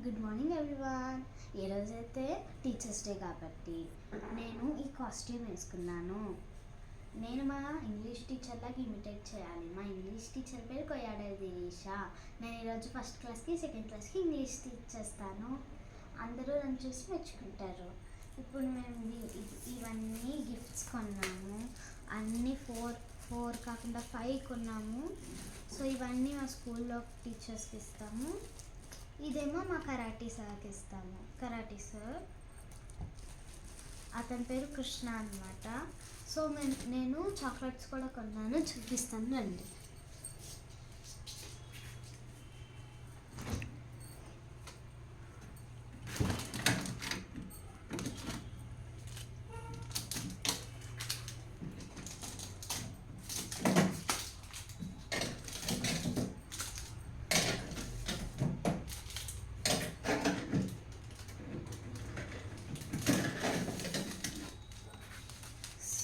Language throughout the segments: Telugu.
Good morning everyone. ఈరోజైతే టీచర్స్ డే కాబట్టి నేను ఈ కాస్ట్యూమ్ వేసుకున్నాను. నేను మా ఇంగ్లీష్ టీచర్లాగా ఇమిటేట్ చేయాలి. మా ఇంగ్లీష్ టీచర్ పేరు కొయ్యాడ దిరీషా. నేను ఈరోజు ఫస్ట్ క్లాస్కి సెకండ్ క్లాస్కి ఇంగ్లీష్ టీచ్ చేస్తాను. అందరూ నన్ను చూసి మెచ్చుకుంటారు. ఇప్పుడు మేము ఇవన్నీ గిఫ్ట్స్ కొన్నాము. అన్నీ ఫోర్ కాకుండా 5 కొన్నాము. సో ఇవన్నీ మా స్కూల్లో టీచర్స్కి ఇస్తాము. ఇదేమో మా కరాటీ సార్కి ఇస్తాము. కరాటీ సార్, అతని పేరు కృష్ణ అన్నమాట. సో నేను చాక్లెట్స్ కూడా కొన్నాను, చూపిస్తాను రండి.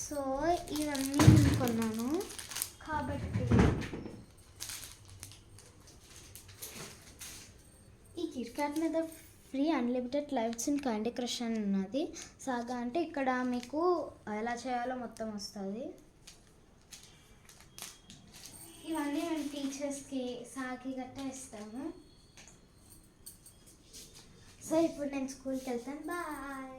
సో ఇవన్నీ నేను కొన్నాను కాబట్టి ఈ కిట్కాట్ మీద free unlimited lives in candy crush అని ఉన్నది. సాగా అంటే ఇక్కడ మీకు ఎలా చేయాలో మొత్తం వస్తుంది. ఇవన్నీ మేము టీచర్స్కి సాకి గట్టా ఇస్తాము. సో ఇప్పుడు నేను స్కూల్కి వెళ్తాను. బాయ్.